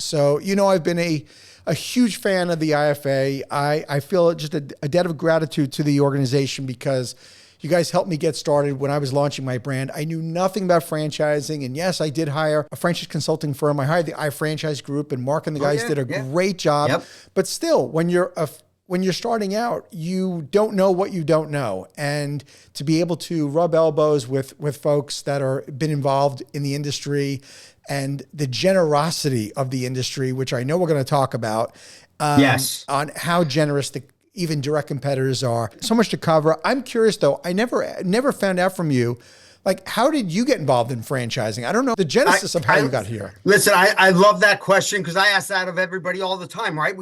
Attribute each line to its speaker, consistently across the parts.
Speaker 1: So, I've been a huge fan of the IFA. I feel just a debt of gratitude to the organization because you guys helped me get started when I was launching my brand. I knew nothing about franchising. And yes, I did hire a franchise consulting firm. I hired the iFranchise Group, and Mark and the guys did a great job. Yep. But still, when you're starting out, you don't know what you don't know. And to be able to rub elbows with folks that are been involved in the industry and the generosity of the industry, which I know we're going to talk about, on how generous even direct competitors are. So much to cover. I'm curious though, I never found out from you, like, how did you get involved in franchising? I don't know the genesis of how you got here.
Speaker 2: Listen, I love that question because I ask that of everybody all the time, right?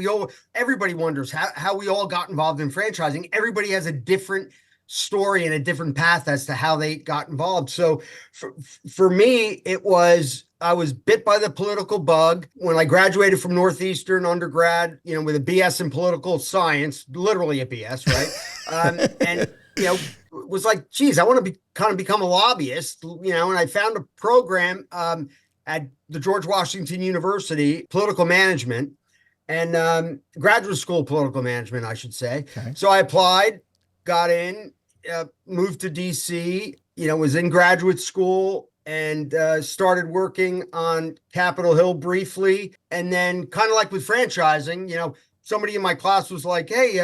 Speaker 2: Everybody wonders how we all got involved in franchising. Everybody has a different story and a different path as to how they got involved. So for me, I was bit by the political bug when I graduated from Northeastern undergrad, with a BS in political science, literally a BS, right? And was like, geez, I want to become a lobbyist, and I found a program at the George Washington University, political management, and graduate school political management, I should say. Okay. So I applied, got in, moved to DC, was in graduate school and started working on Capitol Hill briefly. And then kind of like with franchising, somebody in my class was like, hey,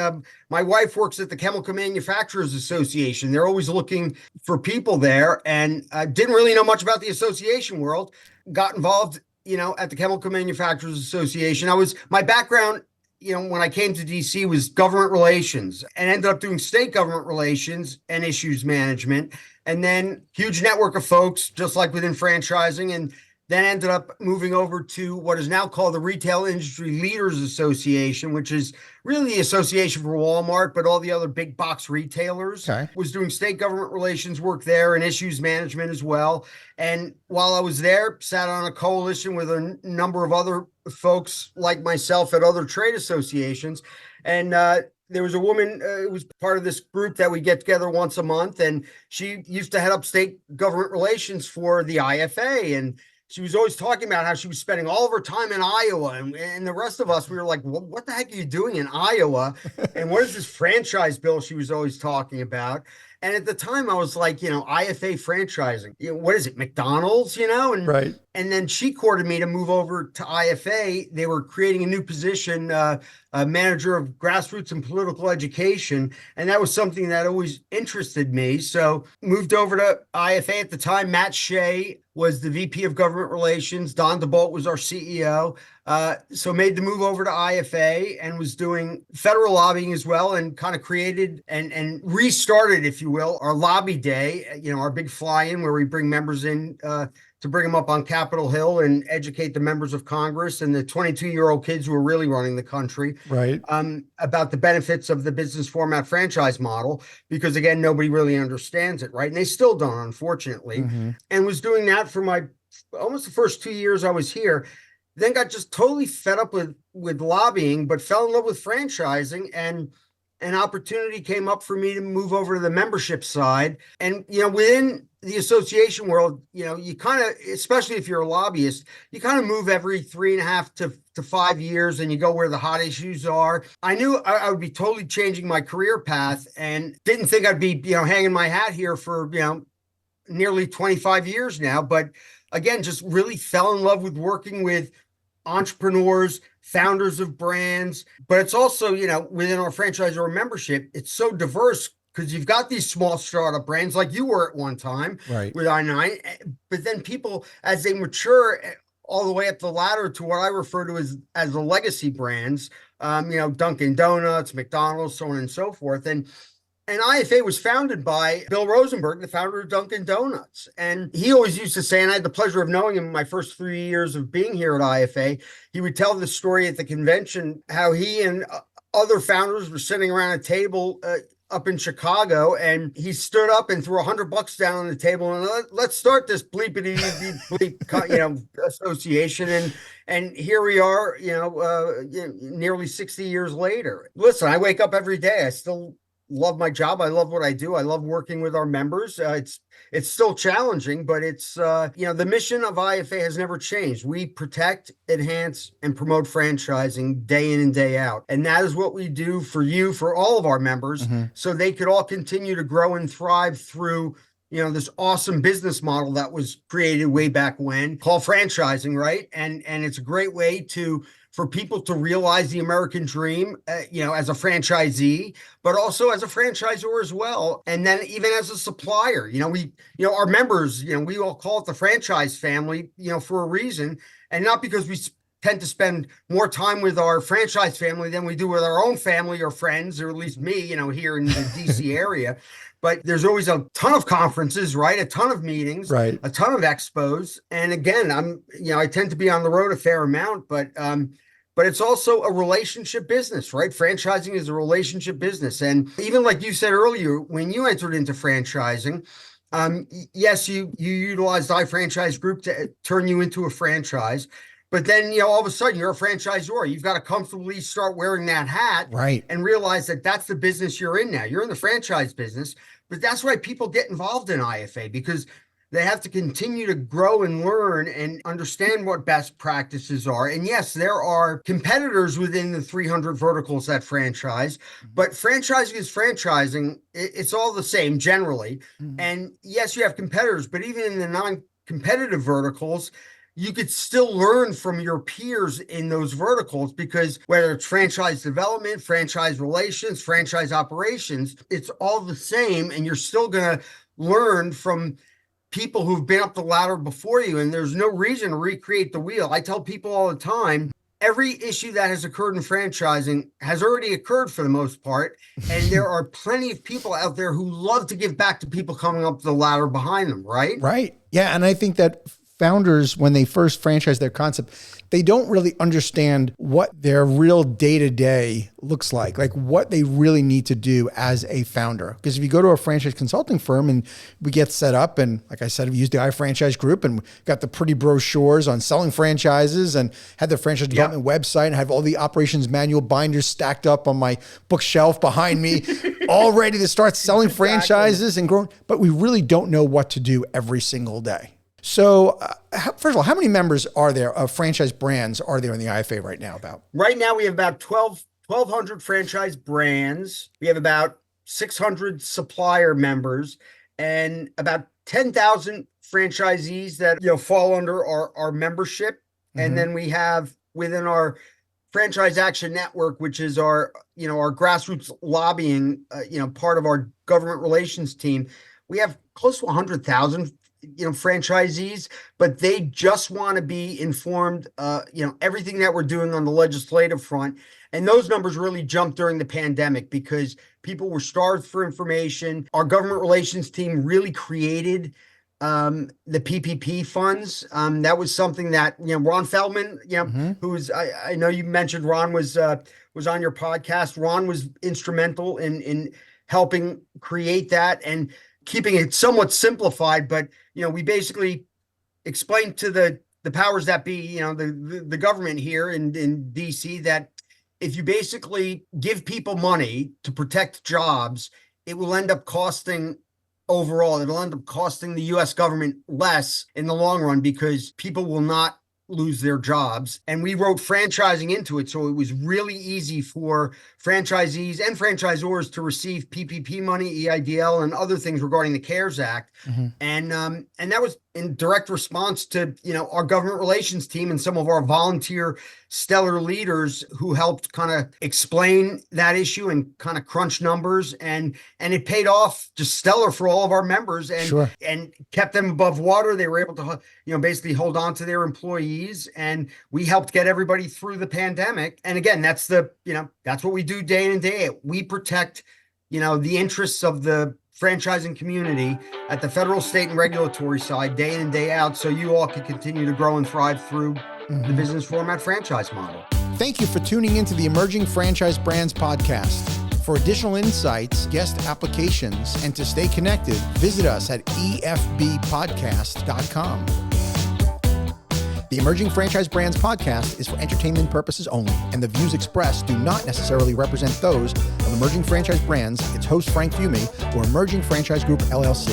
Speaker 2: my wife works at the Chemical Manufacturers Association. They're always looking for people there. And I didn't really know much about the association world. Got involved, at the Chemical Manufacturers Association. My background, when I came to DC was government relations and ended up doing state government relations and issues management. And then huge network of folks, just like within franchising, and then ended up moving over to what is now called the Retail Industry Leaders Association, which is really the association for Walmart, but all the other big box retailers. Okay. Was doing state government relations work there and issues management as well. And while I was there, sat on a coalition with a number of other folks like myself at other trade associations. And there was a woman who was part of this group that we get together once a month, and she used to head up state government relations for the IFA. And she was always talking about how she was spending all of her time in Iowa. And the rest of us, we were like, what the heck are you doing in Iowa? And what is this franchise bill she was always talking about? And at the time I was like, IFA franchising, what is it? McDonald's, and right. And then she courted me to move over to IFA. They were creating a new position, a manager of grassroots and political education. And that was something that always interested me. So moved over to IFA at the time. Matt Shea was the VP of government relations. Don DeBolt was our CEO. So made the move over to IFA and was doing federal lobbying as well, and kind of created and restarted, if you will, our lobby day, our big fly-in where we bring members in to bring them up on Capitol Hill and educate the members of Congress and the 22-year-old kids who are really running the country, right, about the benefits of the business format franchise model, because again, nobody really understands it, right? And they still don't, unfortunately. Mm-hmm. And was doing that for almost the first 2 years I was here. Then got just totally fed up with lobbying, but fell in love with franchising, and an opportunity came up for me to move over to the membership side. And, within the association world, you kind of, especially if you're a lobbyist, you kind of move every 3.5 to 5 years, and you go where the hot issues are. I knew I would be totally changing my career path, and didn't think I'd be, hanging my hat here for, nearly 25 years now. But again, just really fell in love with working with entrepreneurs, founders of brands. But it's also, within our franchisor membership, it's so diverse because you've got these small startup brands like you were at one time, right, with I9. But then people, as they mature all the way up the ladder to what I refer to as the legacy brands, Dunkin' Donuts, McDonald's, so on and so forth. And IFA was founded by Bill Rosenberg, the founder of Dunkin' Donuts. And he always used to say, and I had the pleasure of knowing him in my first 3 years of being here at IFA, he would tell the story at the convention, how he and other founders were sitting around a table up in Chicago, and he stood up and threw $100 down on the table and let's start this bleepity bleep, association. And here we are, nearly 60 years later. Listen, I wake up every day. I still love my job. I love what I do. I love working with our members. It's still challenging, but it's the mission of IFA has never changed. We protect, enhance, and promote franchising day in and day out. And that is what we do for you, for all of our members, so they could all continue to grow and thrive through this awesome business model that was created way back when, called franchising, right? And it's a great way for people to realize the American dream, as a franchisee, but also as a franchisor as well. And then even as a supplier, our members, we all call it the franchise family, for a reason, and not because we tend to spend more time with our franchise family than we do with our own family or friends, or at least me, here in the DC area. But there's always a ton of conferences, right? A ton of meetings,
Speaker 1: right?
Speaker 2: A ton of expos. And again, I tend to be on the road a fair amount, but it's also a relationship business, right? Franchising is a relationship business. And even like you said earlier, when you entered into franchising, yes, you utilized iFranchise Group to turn you into a franchise. But then, all of a sudden you're a franchisor. You've got to comfortably start wearing that hat,
Speaker 1: right?
Speaker 2: And realize that that's the business you're in now. You're in the franchise business, but that's why people get involved in IFA, because they have to continue to grow and learn and understand what best practices are. And yes, there are competitors within the 300 verticals that franchise, but franchising is franchising. It's all the same generally. And yes, you have competitors, but even in the non-competitive verticals, you could still learn from your peers in those verticals, because whether it's franchise development, franchise relations, franchise operations, it's all the same. And you're still going to learn from people who've been up the ladder before you. And there's no reason to recreate the wheel. I tell people all the time, every issue that has occurred in franchising has already occurred for the most part. And there are plenty of people out there who love to give back to people coming up the ladder behind them, right?
Speaker 1: Right. Yeah. And I think that founders, when they first franchise their concept, they don't really understand what their real day-to-day looks like what they really need to do as a founder. Because if you go to a franchise consulting firm and we get set up, and like I said, we used the iFranchise Group and got the pretty brochures on selling franchises and had the franchise development website and have all the operations manual binders stacked up on my bookshelf behind me, all ready to start selling franchises and growing. But we really don't know what to do every single day. So first of all, how many members are there of franchise brands are there in the IFA right now?
Speaker 2: Right now, we have about 1,200 franchise brands. We have about 600 supplier members and about 10,000 franchisees that fall under our membership. And then we have within our Franchise Action Network, which is our grassroots lobbying, part of our government relations team. We have close to 100,000 franchisees, but they just want to be informed, everything that we're doing on the legislative front. And those numbers really jumped during the pandemic because people were starved for information. Our government relations team really created the PPP funds. That was something that, Ron Feldman, who's, I know you mentioned Ron was on your podcast. Ron was instrumental in helping create that and keeping it somewhat simplified, but we basically explained to the powers that be, the government here in DC, that if you basically give people money to protect jobs, it will end up costing overall. It'll end up costing the U.S. government less in the long run because people will not lose their jobs. And we wrote franchising into it. So it was really easy for franchisees and franchisors to receive PPP money, EIDL, and other things regarding the CARES Act. And that was in direct response to, our government relations team and some of our volunteer stellar leaders who helped kind of explain that issue and kind of crunch numbers. And it paid off just stellar for all of our members and kept them above water. They were able to, basically hold on to their employees, and we helped get everybody through the pandemic. And again, that's that's what we do day in and day out. We protect, the interests of the franchising community at the federal, state, and regulatory side day in and day out, so you all can continue to grow and thrive through the business format franchise model.
Speaker 1: Thank you for tuning into the Emerging Franchise Brands podcast. For additional insights, guest applications, and to stay connected, visit us at efbpodcast.com. The The Emerging Franchise Brands podcast is for entertainment purposes only, and the views expressed do not necessarily represent those of Emerging Franchise Brands, its host Frank Fiume, or Emerging Franchise Group LLC.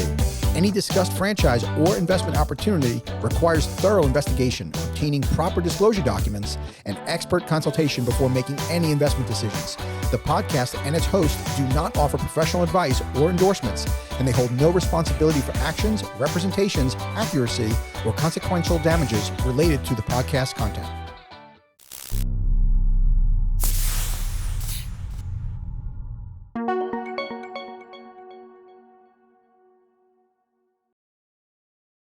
Speaker 1: Any discussed franchise or investment opportunity requires thorough investigation, obtaining proper disclosure documents, and expert consultation before making any investment decisions. The podcast and its host do not offer professional advice or endorsements, and they hold no responsibility for actions, representations, accuracy, or consequential damages related to the podcast content.